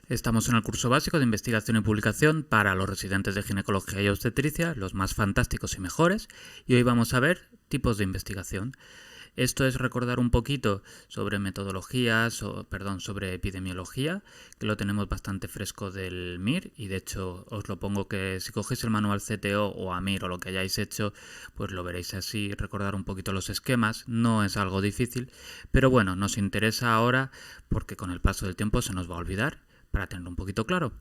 Estamos en el curso básico de investigación y publicación para los residentes de ginecología y obstetricia, los más fantásticos y mejores, y hoy vamos a ver tipos de investigación. Esto es recordar un poquito sobre metodologías, sobre epidemiología, que lo tenemos bastante fresco del MIR, y de hecho os lo pongo que si cogéis el manual CTO o AMIR o lo que hayáis hecho, pues lo veréis así, recordar un poquito los esquemas, no es algo difícil, pero bueno, nos interesa ahora porque con el paso del tiempo se nos va a olvidar, para tenerlo un poquito claro.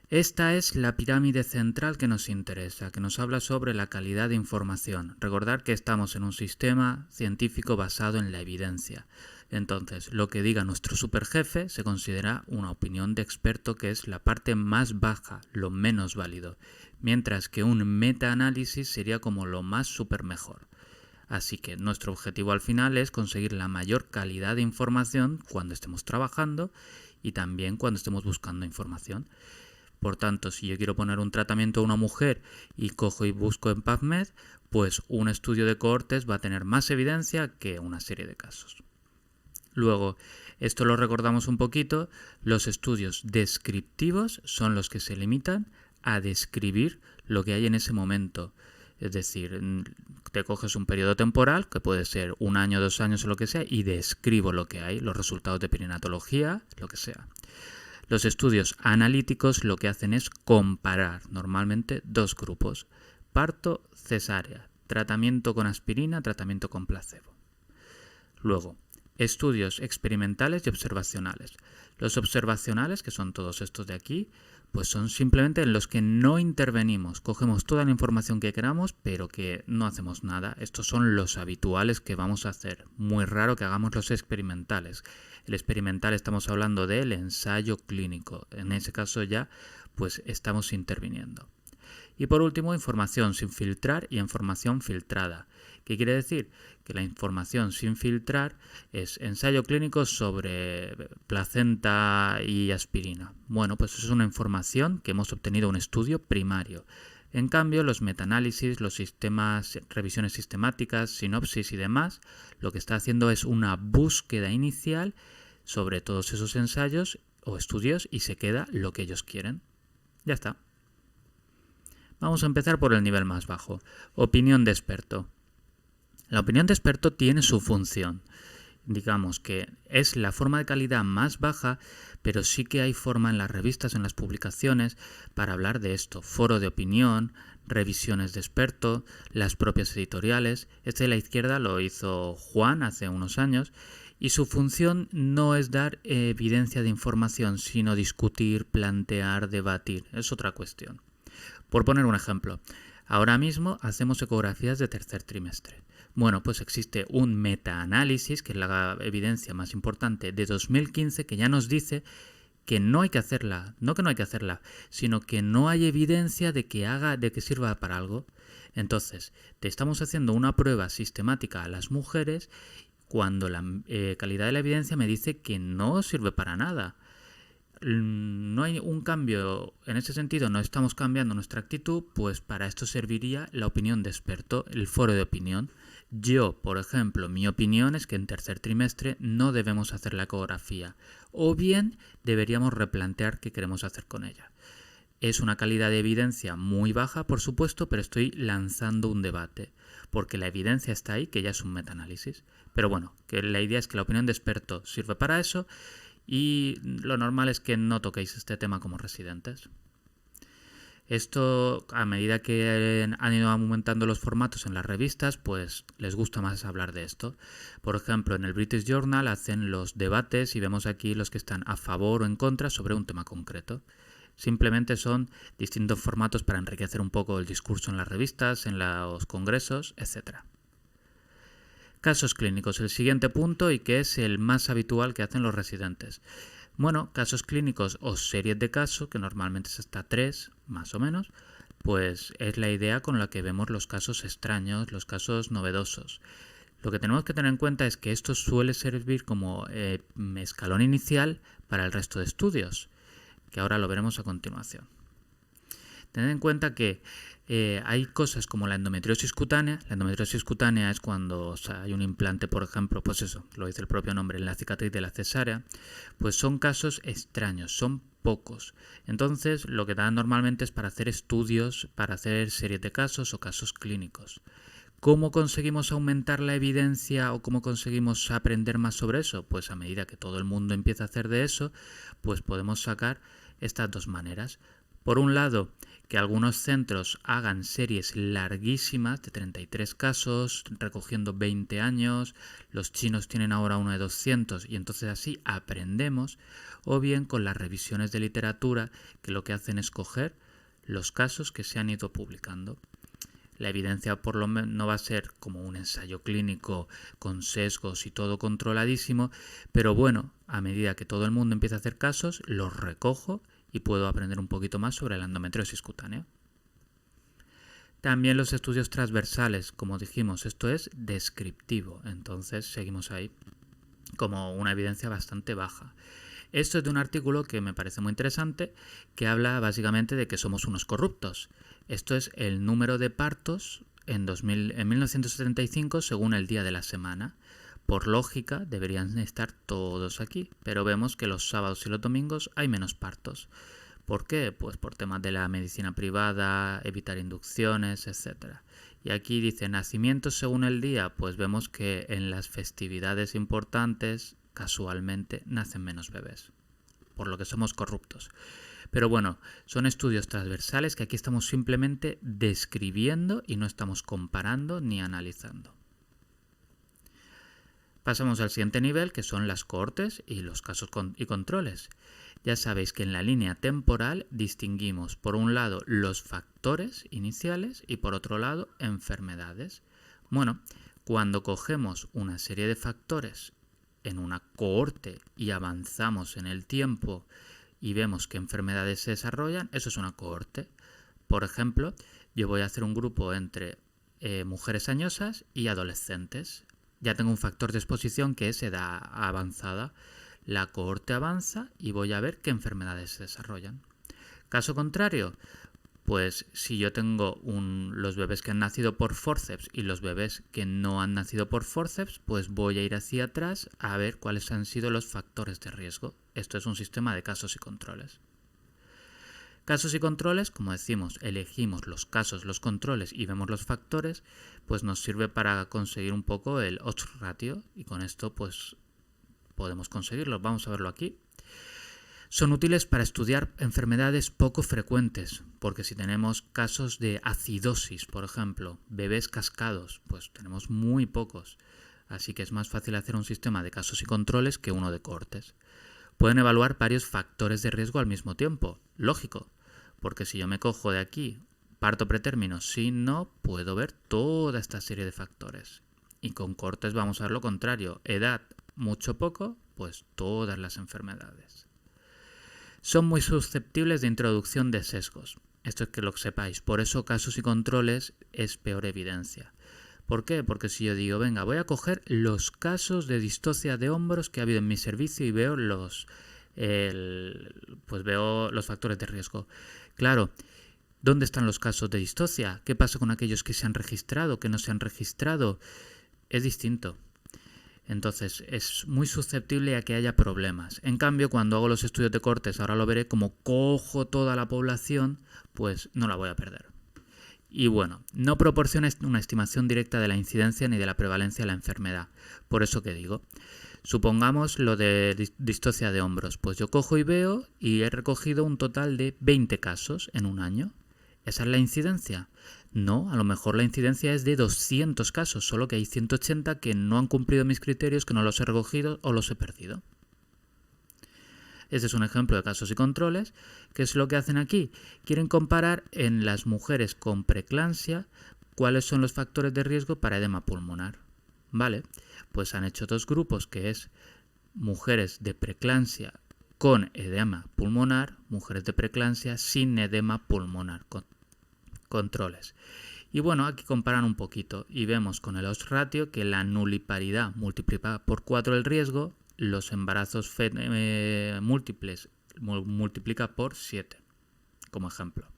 Esta es la pirámide central que nos interesa, que nos habla sobre la calidad de información. Recordar que estamos en un sistema científico basado en la evidencia. Entonces, lo que diga nuestro superjefe se considera una opinión de experto, que es la parte más baja, lo menos válido, mientras que un metaanálisis sería como lo más super mejor. Así que nuestro objetivo al final es conseguir la mayor calidad de información cuando estemos trabajando y también cuando estemos buscando información. Por tanto, si yo quiero poner un tratamiento a una mujer y cojo y busco en PubMed, pues un estudio de cohortes va a tener más evidencia que una serie de casos. Luego, esto lo recordamos un poquito, los estudios descriptivos son los que se limitan a describir lo que hay en ese momento. Es decir, te coges un periodo temporal, que puede ser 1 año, 2 años o lo que sea, y describo lo que hay, los resultados de perinatología, lo que sea. Los estudios analíticos lo que hacen es comparar normalmente dos grupos: parto, cesárea, tratamiento con aspirina, tratamiento con placebo. Luego, estudios experimentales y observacionales. Los observacionales, que son todos estos de aquí, pues son simplemente en los que no intervenimos, cogemos toda la información que queramos, pero que no hacemos nada. Estos son los habituales que vamos a hacer. Muy raro que hagamos los experimentales. El experimental estamos hablando del ensayo clínico. En ese caso ya pues estamos interviniendo. Y por último, información sin filtrar y información filtrada. ¿Qué quiere decir? Que la información sin filtrar es ensayo clínico sobre placenta y aspirina. Bueno, pues es una información que hemos obtenido de un estudio primario. En cambio, los metaanálisis, los sistemas, revisiones sistemáticas, sinopsis y demás, lo que está haciendo es una búsqueda inicial sobre todos esos ensayos o estudios y se queda lo que ellos quieren. Ya está. Vamos a empezar por el nivel más bajo. Opinión de experto. La opinión de experto tiene su función. Digamos que es la forma de calidad más baja, pero sí que hay forma en las revistas, en las publicaciones, para hablar de esto. Foro de opinión, revisiones de experto, las propias editoriales. Este de la izquierda lo hizo Juan hace unos años, y su función no es dar evidencia de información, sino discutir, plantear, debatir. Es otra cuestión. Por poner un ejemplo, ahora mismo hacemos ecografías de tercer trimestre. Bueno, pues existe un metaanálisis, que es la evidencia más importante de 2015, que ya nos dice que no hay que hacerla, no que no hay que hacerla, sino que no hay evidencia de que sirva para algo. Entonces, te estamos haciendo una prueba sistemática a las mujeres cuando la calidad de la evidencia me dice que no sirve para nada. No hay un cambio en ese sentido, no estamos cambiando nuestra actitud, pues para esto serviría la opinión de experto, el foro de opinión. Yo, por ejemplo, mi opinión es que en tercer trimestre no debemos hacer la ecografía, o bien deberíamos replantear qué queremos hacer con ella. Es una calidad de evidencia muy baja, por supuesto, pero estoy lanzando un debate, porque la evidencia está ahí, que ya es un metaanálisis. Pero bueno, que la idea es que la opinión de experto sirve para eso, y lo normal es que no toquéis este tema como residentes. Esto, a medida que han ido aumentando los formatos en las revistas, pues les gusta más hablar de esto. Por ejemplo, en el British Journal hacen los debates y vemos aquí los que están a favor o en contra sobre un tema concreto. Simplemente son distintos formatos para enriquecer un poco el discurso en las revistas, en los congresos, etc. Casos clínicos, el siguiente punto, y que es el más habitual que hacen los residentes. Bueno, casos clínicos o series de casos, que normalmente es hasta 3, más o menos, pues es la idea con la que vemos los casos extraños, los casos novedosos. Lo que tenemos que tener en cuenta es que esto suele servir como escalón inicial para el resto de estudios, que ahora lo veremos a continuación. Tened en cuenta que hay cosas como la endometriosis cutánea. La endometriosis cutánea es cuando hay un implante, por ejemplo, pues eso, lo dice el propio nombre, en la cicatriz de la cesárea. Pues son casos extraños, son pocos. Entonces, lo que dan normalmente es para hacer estudios, para hacer series de casos o casos clínicos. ¿Cómo conseguimos aumentar la evidencia o cómo conseguimos aprender más sobre eso? Pues a medida que todo el mundo empieza a hacer de eso, pues podemos sacar estas dos maneras. Por un lado, que algunos centros hagan series larguísimas de 33 casos, recogiendo 20 años, los chinos tienen ahora uno de 200 y entonces así aprendemos, o bien con las revisiones de literatura que lo que hacen es coger los casos que se han ido publicando. La evidencia por lo menos no va a ser como un ensayo clínico con sesgos y todo controladísimo, pero bueno, a medida que todo el mundo empieza a hacer casos, los recojo y puedo aprender un poquito más sobre la endometriosis cutánea. También los estudios transversales, como dijimos, esto es descriptivo, entonces seguimos ahí como una evidencia bastante baja. Esto es de un artículo que me parece muy interesante, que habla básicamente de que somos unos corruptos. Esto es el número de partos en 1975 según el día de la semana. Por lógica deberían estar todos aquí, pero vemos que los sábados y los domingos hay menos partos. ¿Por qué? Pues por temas de la medicina privada, evitar inducciones, etc. Y aquí dice nacimientos según el día, pues vemos que en las festividades importantes casualmente nacen menos bebés, por lo que somos corruptos. Pero bueno, son estudios transversales que aquí estamos simplemente describiendo y no estamos comparando ni analizando. Pasamos al siguiente nivel, que son las cohortes y los casos y controles. Ya sabéis que en la línea temporal distinguimos por un lado los factores iniciales y por otro lado enfermedades. Bueno, cuando cogemos una serie de factores en una cohorte y avanzamos en el tiempo y vemos qué enfermedades se desarrollan, eso es una cohorte. Por ejemplo, yo voy a hacer un grupo entre mujeres añosas y adolescentes. Ya tengo un factor de exposición que es edad avanzada. La cohorte avanza y voy a ver qué enfermedades se desarrollan. Caso contrario, pues si yo tengo los bebés que han nacido por fórceps y los bebés que no han nacido por fórceps, pues voy a ir hacia atrás a ver cuáles han sido los factores de riesgo. Esto es un sistema de casos y controles. Casos y controles, como decimos, elegimos los casos, los controles y vemos los factores, pues nos sirve para conseguir un poco el odds ratio y con esto pues podemos conseguirlo. Vamos a verlo aquí. Son útiles para estudiar enfermedades poco frecuentes, porque si tenemos casos de acidosis, por ejemplo, bebés cascados, pues tenemos muy pocos. Así que es más fácil hacer un sistema de casos y controles que uno de cohortes. Pueden evaluar varios factores de riesgo al mismo tiempo. Lógico, porque si yo me cojo de aquí parto pretérmino, si no, puedo ver toda esta serie de factores. Y con cohortes vamos a ver lo contrario. Edad, mucho poco, pues todas las enfermedades. Son muy susceptibles de introducción de sesgos. Esto es que lo sepáis. Por eso casos y controles es peor evidencia. ¿Por qué? Porque si yo digo, venga, voy a coger los casos de distocia de hombros que ha habido en mi servicio y veo veo los factores de riesgo. Claro, ¿dónde están los casos de distocia? ¿Qué pasa con aquellos que se han registrado, que no se han registrado? Es distinto. Entonces es muy susceptible a que haya problemas. En cambio, cuando hago los estudios de cohortes, ahora lo veré, como cojo toda la población, pues no la voy a perder. Y bueno, no proporciona una estimación directa de la incidencia ni de la prevalencia de la enfermedad. Por eso que digo, supongamos lo de distocia de hombros. Pues yo cojo y veo y he recogido un total de 20 casos en un año. ¿Esa es la incidencia? No, a lo mejor la incidencia es de 200 casos, solo que hay 180 que no han cumplido mis criterios, que no los he recogido o los he perdido. Este es un ejemplo de casos y controles. ¿Qué es lo que hacen aquí? Quieren comparar en las mujeres con preeclampsia cuáles son los factores de riesgo para edema pulmonar. Vale, pues han hecho dos grupos, que es mujeres de preeclampsia con edema pulmonar, mujeres de preeclampsia sin edema pulmonar, controles. Y bueno, aquí comparan un poquito y vemos con el odds ratio que la nuliparidad multiplicada por 4 el riesgo, los embarazos múltiples multiplica por 7, como ejemplo.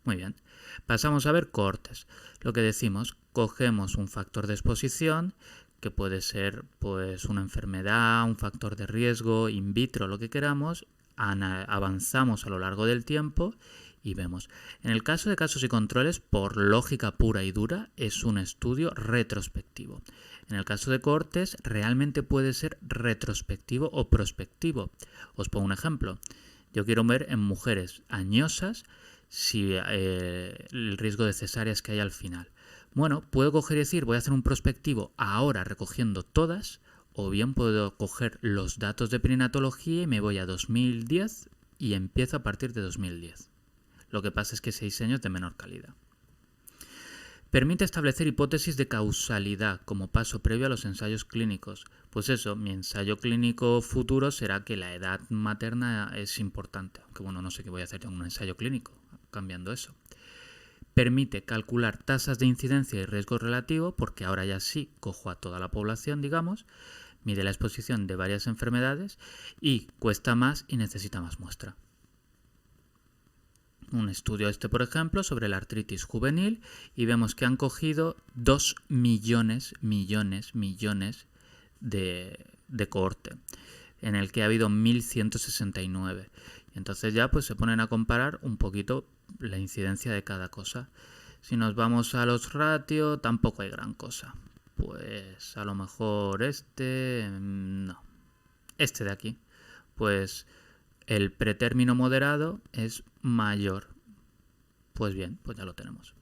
Muy bien. Pasamos a ver cohortes. Lo que decimos, cogemos un factor de exposición, que puede ser pues una enfermedad, un factor de riesgo, in vitro, lo que queramos, avanzamos a lo largo del tiempo y vemos. En el caso de casos y controles, por lógica pura y dura, es un estudio retrospectivo. En el caso de cohortes, realmente puede ser retrospectivo o prospectivo. Os pongo un ejemplo. Yo quiero ver en mujeres añosas si el riesgo de cesáreas que hay al final. Bueno, puedo coger y decir, voy a hacer un prospectivo ahora recogiendo todas, o bien puedo coger los datos de perinatología y me voy a 2010 y empiezo a partir de 2010. Lo que pasa es que 6 años de menor calidad. Permite establecer hipótesis de causalidad como paso previo a los ensayos clínicos. Pues eso, mi ensayo clínico futuro será que la edad materna es importante. Aunque bueno, no sé qué voy a hacer en un ensayo clínico, cambiando eso. Permite calcular tasas de incidencia y riesgo relativo, porque ahora ya sí cojo a toda la población, digamos, mide la exposición de varias enfermedades y cuesta más y necesita más muestra. Un estudio por ejemplo, sobre la artritis juvenil y vemos que han cogido 2 millones de cohorte, en el que ha habido 1169. Entonces ya pues se ponen a comparar un poquito la incidencia de cada cosa. Si nos vamos a los ratios, tampoco hay gran cosa. Pues a lo mejor no. Este de aquí, pues el pretérmino moderado es mayor. Pues bien, pues ya lo tenemos.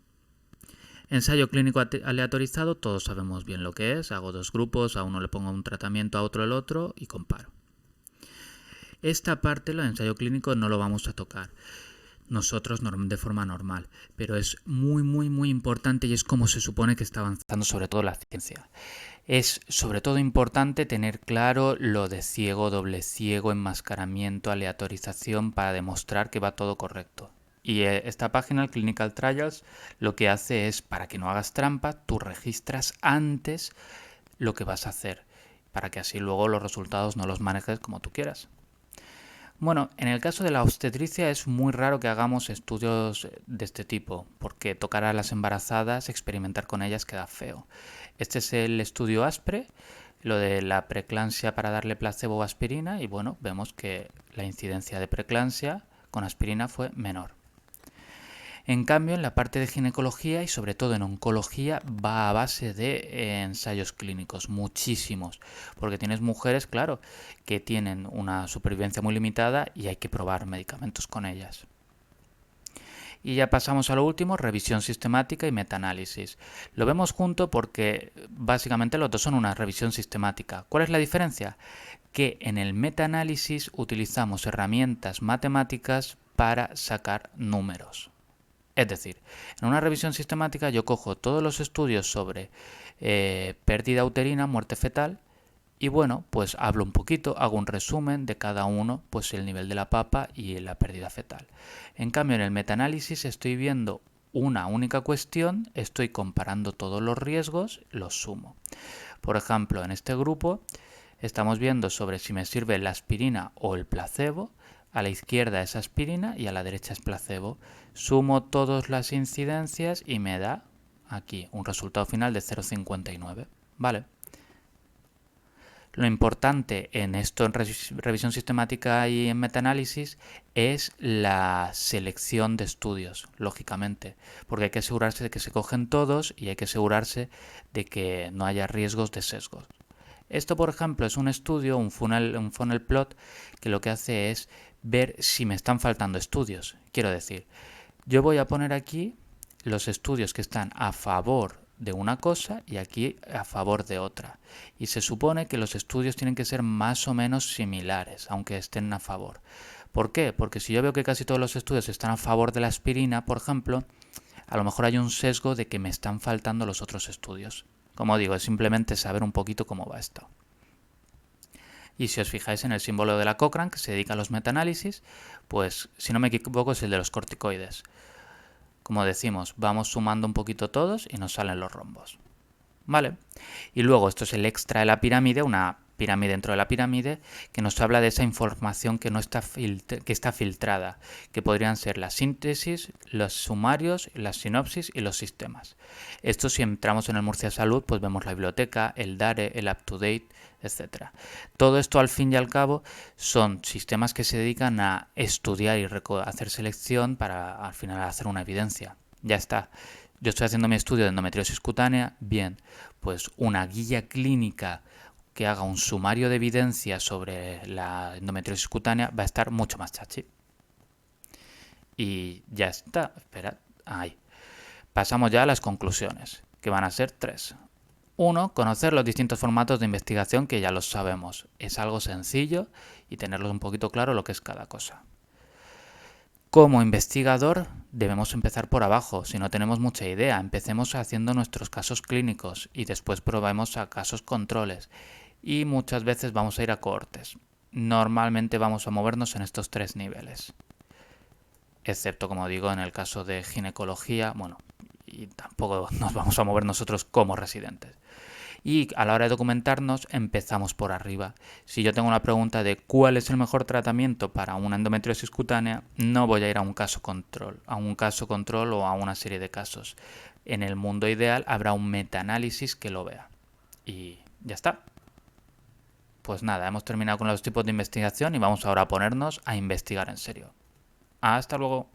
Ensayo clínico aleatorizado, todos sabemos bien lo que es. Hago dos grupos, a uno le pongo un tratamiento, a otro el otro y comparo. Esta parte, el ensayo clínico, no lo vamos a tocar nosotros de forma normal, pero es muy importante y es como se supone que está avanzando sobre todo la ciencia. Es sobre todo importante tener claro lo de ciego, doble ciego, enmascaramiento, aleatorización para demostrar que va todo correcto. Y esta página, el Clinical Trials, lo que hace es, para que no hagas trampa, tú registras antes lo que vas a hacer, para que así luego los resultados no los manejes como tú quieras. Bueno, en el caso de la obstetricia es muy raro que hagamos estudios de este tipo, porque tocar a las embarazadas, experimentar con ellas queda feo. Este es el estudio ASPRE, lo de la preeclampsia para darle placebo o aspirina, y bueno, vemos que la incidencia de preeclampsia con aspirina fue menor. En cambio, en la parte de ginecología y sobre todo en oncología va a base de ensayos clínicos, muchísimos, porque tienes mujeres, claro, que tienen una supervivencia muy limitada y hay que probar medicamentos con ellas. Y ya pasamos a lo último, revisión sistemática y metaanálisis. Lo vemos junto porque básicamente los dos son una revisión sistemática. ¿Cuál es la diferencia? Que en el metaanálisis utilizamos herramientas matemáticas para sacar números. Es decir, en una revisión sistemática yo cojo todos los estudios sobre pérdida uterina, muerte fetal, y bueno, pues hablo un poquito, hago un resumen de cada uno, pues el nivel de la papa y la pérdida fetal. En cambio, en el metaanálisis estoy viendo una única cuestión, estoy comparando todos los riesgos, los sumo. Por ejemplo, en este grupo estamos viendo sobre si me sirve la aspirina o el placebo. A la izquierda es aspirina y a la derecha es placebo. Sumo todas las incidencias y me da aquí un resultado final de 0,59. Vale. Lo importante en esto, en revisión sistemática y en metaanálisis, es la selección de estudios, lógicamente, porque hay que asegurarse de que se cogen todos y hay que asegurarse de que no haya riesgos de sesgos. Esto, por ejemplo, es un estudio, un funnel plot, que lo que hace es ver si me están faltando estudios. Quiero decir, yo voy a poner aquí los estudios que están a favor de una cosa y aquí a favor de otra. Y se supone que los estudios tienen que ser más o menos similares, aunque estén a favor. ¿Por qué? Porque si yo veo que casi todos los estudios están a favor de la aspirina, por ejemplo, a lo mejor hay un sesgo de que me están faltando los otros estudios. Como digo, es simplemente saber un poquito cómo va esto. Y si os fijáis en el símbolo de la Cochrane, que se dedica a los metaanálisis, pues si no me equivoco es el de los corticoides. Como decimos, vamos sumando un poquito todos y nos salen los rombos. ¿Vale? Y luego, esto es el extra de la pirámide, una pirámide dentro de la pirámide, que nos habla de esa información que no está que está filtrada, que podrían ser la síntesis, los sumarios, las sinopsis y los sistemas. Esto, si entramos en el Murcia Salud, pues vemos la biblioteca, el DARE, el UpToDate, etc. Todo esto, al fin y al cabo, son sistemas que se dedican a estudiar y hacer selección para al final hacer una evidencia. Ya está. Yo estoy haciendo mi estudio de endometriosis cutánea, bien, pues una guía clínica que haga un sumario de evidencia sobre la endometriosis cutánea va a estar mucho más chachi. Y ya está, espera, ahí. Pasamos ya a las conclusiones, que van a ser 3. 1. Conocer los distintos formatos de investigación, que ya los sabemos. Es algo sencillo y tenerlos un poquito claro lo que es cada cosa. Como investigador debemos empezar por abajo, si no tenemos mucha idea. Empecemos haciendo nuestros casos clínicos y después probemos a casos controles. Y muchas veces vamos a ir a cohortes. Normalmente vamos a movernos en estos 3 niveles. Excepto, como digo, en el caso de ginecología, bueno, y tampoco nos vamos a mover nosotros como residentes. Y a la hora de documentarnos empezamos por arriba. Si yo tengo una pregunta de cuál es el mejor tratamiento para una endometriosis cutánea, no voy a ir a un caso control o a una serie de casos. En el mundo ideal habrá un metaanálisis que lo vea. Y ya está. Pues nada, hemos terminado con los tipos de investigación y vamos ahora a ponernos a investigar en serio. Hasta luego.